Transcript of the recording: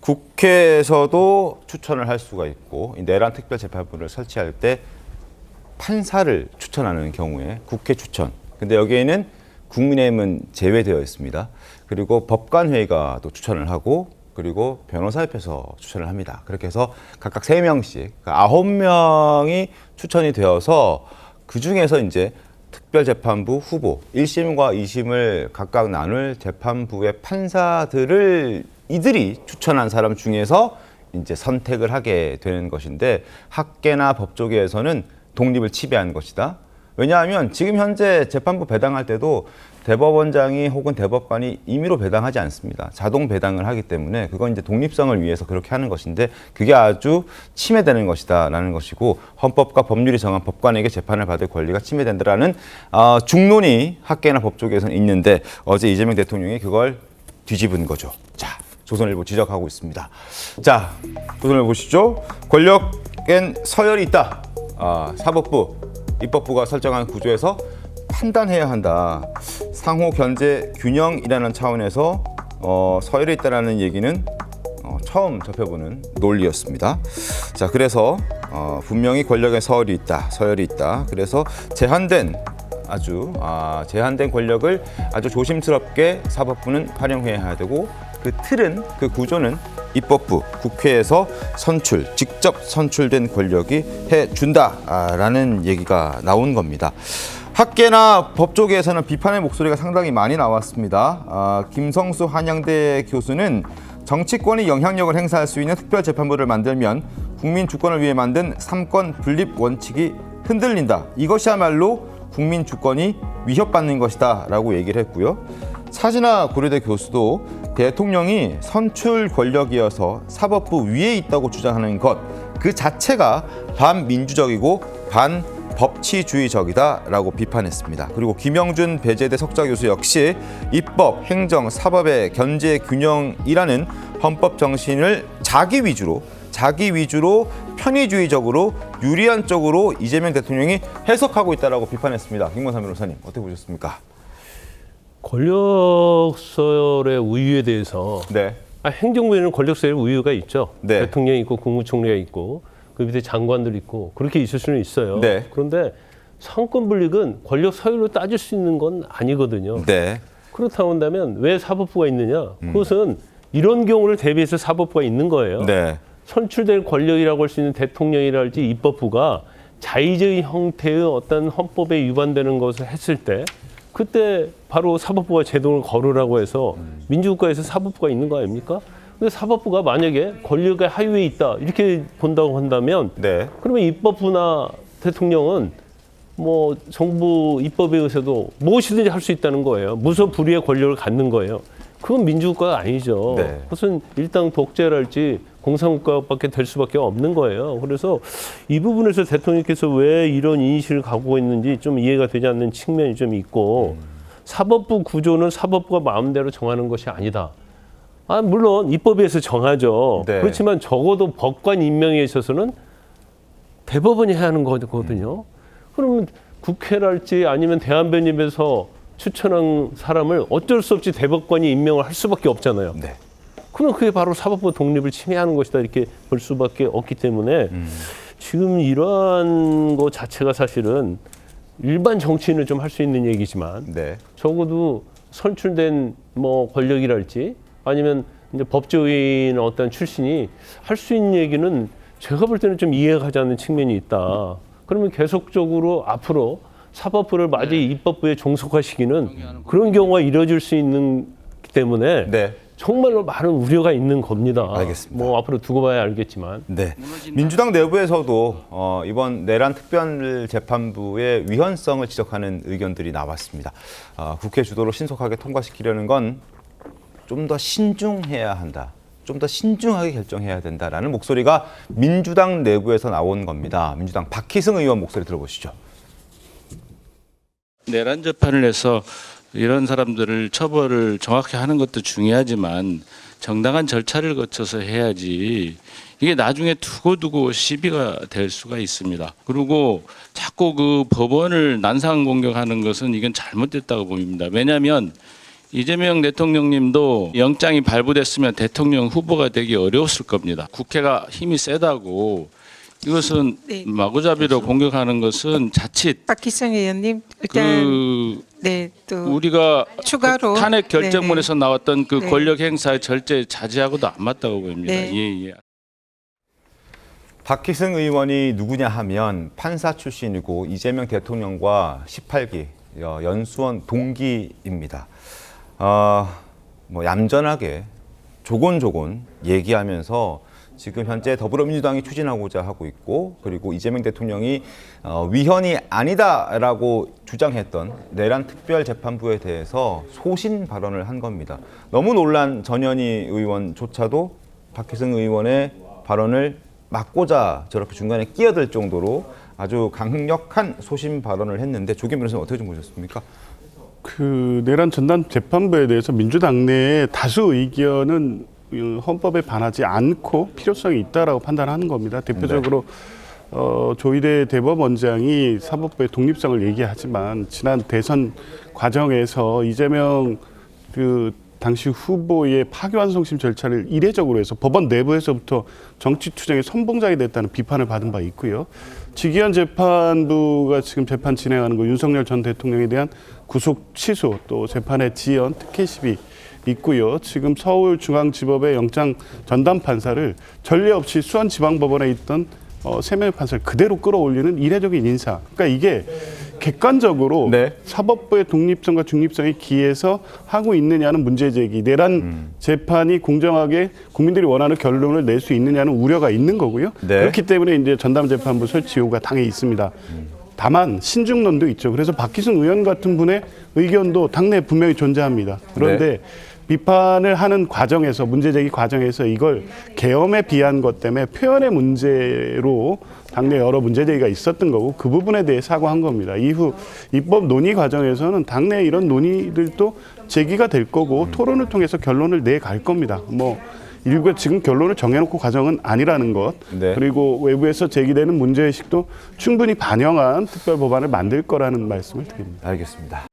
국회에서도 추천을 할 수가 있고 내란 특별재판부를 설치할 때 판사를 추천하는 경우에 국회 추천. 근데 여기에는 국민의힘은 제외되어 있습니다. 그리고 법관회의가 또 추천을 하고 그리고 변호사협회에서 추천을 합니다. 그렇게 해서 각각 3명씩 9명이 추천이 되어서 그중에서 이제 특별재판부 후보 1심과 2심을 각각 나눌 재판부의 판사들을 이들이 추천한 사람 중에서 이제 선택을 하게 되는 것인데 학계나 법조계에서는 독립을 치배한 것이다. 왜냐하면 지금 현재 재판부 배당할 때도 대법원장이 혹은 대법관이 임의로 배당하지 않습니다. 자동 배당을 하기 때문에 그건 이제 독립성을 위해서 그렇게 하는 것인데 그게 아주 침해되는 것이다라는 것이고 헌법과 법률이 정한 법관에게 재판을 받을 권리가 침해된다라는 중론이 학계나 법조계에서는 있는데 어제 이재명 대통령이 그걸 뒤집은 거죠. 자, 조선일보 지적하고 있습니다. 자, 조선일보 보시죠. 권력엔 서열이 있다. 사법부, 입법부가 설정한 구조에서 판단해야 한다. 상호 견제 균형이라는 차원에서 서열이 있다라는 얘기는 처음 접해보는 논리였습니다. 자, 그래서 분명히 권력에 서열이 있다. 그래서 제한된 권력을 아주 조심스럽게 사법부는 활용해야 되고 그 틀은 그 구조는 입법부, 국회에서 직접 선출된 권력이 해준다라는 얘기가 나온 겁니다. 학계나 법조계에서는 비판의 목소리가 상당히 많이 나왔습니다. 김성수 한양대 교수는 정치권이 영향력을 행사할 수 있는 특별재판부를 만들면 국민 주권을 위해 만든 3권 분립 원칙이 흔들린다. 이것이야말로 국민 주권이 위협받는 것이다 라고 얘기를 했고요. 차진아 고려대 교수도 대통령이 선출 권력이어서 사법부 위에 있다고 주장하는 것 그 자체가 반민주적이고 반법치주의적이다라고 비판했습니다. 그리고 김영준 배재대 석좌 교수 역시 입법, 행정, 사법의 견제 균형이라는 헌법 정신을 자기 위주로 편의주의적으로 유리한 쪽으로 이재명 대통령이 해석하고 있다라고 비판했습니다. 김건삼 변호사님 어떻게 보셨습니까? 권력서열의 우위에 대해서 네. 행정부에는 권력서열 우위가 있죠. 네. 대통령이 있고 국무총리가 있고 그 밑에 장관들 있고 그렇게 있을 수는 있어요. 네. 그런데 상권 분립은 권력 서열로 따질 수 있는 건 아니거든요. 네. 그렇다고 한다면 왜 사법부가 있느냐? 그것은 이런 경우를 대비해서 사법부가 있는 거예요. 네. 선출된 권력이라고 할 수 있는 대통령이랄지 입법부가 자의적인 형태의 어떤 헌법에 위반되는 것을 했을 때 그때 바로 사법부가 제동을 걸으라고 해서 민주국가에서 사법부가 있는 거 아닙니까? 근데 사법부가 만약에 권력의 하위에 있다 이렇게 본다고 한다면 네. 그러면 입법부나 대통령은 뭐 정부 입법에 의해서도 무엇이든지 할 수 있다는 거예요. 무소불위의 권력을 갖는 거예요. 그건 민주국가가 아니죠. 네. 그것은 일당 독재랄지 공산국가밖에 될 수밖에 없는 거예요. 그래서 이 부분에서 대통령께서 왜 이런 인식을 갖고 있는지 좀 이해가 되지 않는 측면이 좀 있고 사법부 구조는 사법부가 마음대로 정하는 것이 아니다. 물론 입법에서 정하죠. 네. 그렇지만 적어도 법관 임명에 있어서는 대법원이 해야 하는 거거든요. 그러면 국회랄지 아니면 대한변협에서 추천한 사람을 어쩔 수 없이 대법관이 임명을 할 수밖에 없잖아요. 네. 그럼 그게 바로 사법부 독립을 침해하는 것이다 이렇게 볼 수밖에 없기 때문에 지금 이러한 것 자체가 사실은 일반 정치인은 좀 할 수 있는 얘기지만 네. 적어도 선출된 뭐 권력이랄지 아니면 이제 법조인 어떤 출신이 할 수 있는 얘기는 제가 볼 때는 좀 이해가 가지 않는 측면이 있다. 그러면 계속적으로 앞으로 사법부를 마치 입법부에 종속화시키는 그런 경우가 이뤄질 수 있는 때문에 네. 정말로 많은 우려가 있는 겁니다. 알겠습니다. 뭐 앞으로 두고 봐야 알겠지만. 네. 민주당 내부에서도 이번 내란 특별재판부의 위헌성을 지적하는 의견들이 나왔습니다. 국회 주도로 신속하게 통과시키려는 건 좀 더 신중해야 한다. 좀 더 신중하게 결정해야 된다라는 목소리가 민주당 내부에서 나온 겁니다. 민주당 박희승 의원 목소리 들어보시죠. 내란 재판을 해서 이런 사람들을 처벌을 정확히 하는 것도 중요하지만 정당한 절차를 거쳐서 해야지 이게 나중에 두고두고 시비가 될 수가 있습니다. 그리고 자꾸 그 법원을 난상 공격하는 것은 이건 잘못됐다고 봅니다. 왜냐하면 이재명 대통령님도 영장이 발부됐으면 대통령 후보가 되기 어려웠을 겁니다. 국회가 힘이 세다고 이것은 네. 마구잡이로 공격하는 것은 자칫 박희성 의원님 일단 네, 또 우리가 추가로 그 탄핵 결정문에서 나왔던 그 네. 권력 행사의 절제 자제하고도 안 맞다고 보입니다. 네. 예, 예. 박희승 의원이 누구냐 하면 판사 출신이고 이재명 대통령과 18기 연수원 동기입니다. 뭐 얌전하게 조곤조곤 얘기하면서 지금 현재 더불어민주당이 추진하고자 하고 있고, 그리고 이재명 대통령이 위헌이 아니다라고 주장했던 내란 특별재판부에 대해서 소신 발언을 한 겁니다. 너무 놀란 전현희 의원조차도 박희승 의원의 발언을 막고자 저렇게 중간에 끼어들 정도로 아주 강력한 소신 발언을 했는데, 조계 변호사님 어떻게 좀 보셨습니까? 그 내란 전담 재판부에 대해서 민주당 내의 다수 의견은 헌법에 반하지 않고 필요성이 있다라고 판단하는 겁니다. 대표적으로 조희대 대법원장이 사법부의 독립성을 얘기하지만 지난 대선 과정에서 이재명 그 당시 후보의 파기환송심 절차를 이례적으로 해서 법원 내부에서부터 정치투쟁의 선봉장이 됐다는 비판을 받은 바 있고요. 지기현 재판부가 지금 재판 진행하는 거 윤석열 전 대통령에 대한 구속 취소 또 재판의 지연 특혜 시비 있고요. 지금 서울중앙지법의 영장 전담 판사를 전례 없이 수원지방법원에 있던 3명의 판사를 그대로 끌어올리는 이례적인 인사. 그러니까 이게 객관적으로 네. 사법부의 독립성과 중립성에 기해서 하고 있느냐는 문제제기, 내란 재판이 공정하게 국민들이 원하는 결론을 낼 수 있느냐는 우려가 있는 거고요. 네. 그렇기 때문에 이제 전담재판부 설치 요구가 당연히 있습니다. 다만 신중론도 있죠. 그래서 박희승 의원 같은 분의 의견도 당내에 분명히 존재합니다. 그런데 비판을 하는 과정에서, 문제제기 과정에서 이걸 계엄에 비한 것 때문에 표현의 문제로 당내 여러 문제제기가 있었던 거고, 그 부분에 대해 사과한 겁니다. 이후 입법 논의 과정에서는 당내 이런 논의들도 제기가 될 거고 토론을 통해서 결론을 내갈 겁니다. 뭐 일부 지금 결론을 정해놓고 과정은 아니라는 것, 네. 그리고 외부에서 제기되는 문제의식도 충분히 반영한 특별 법안을 만들 거라는 말씀을 드립니다. 알겠습니다.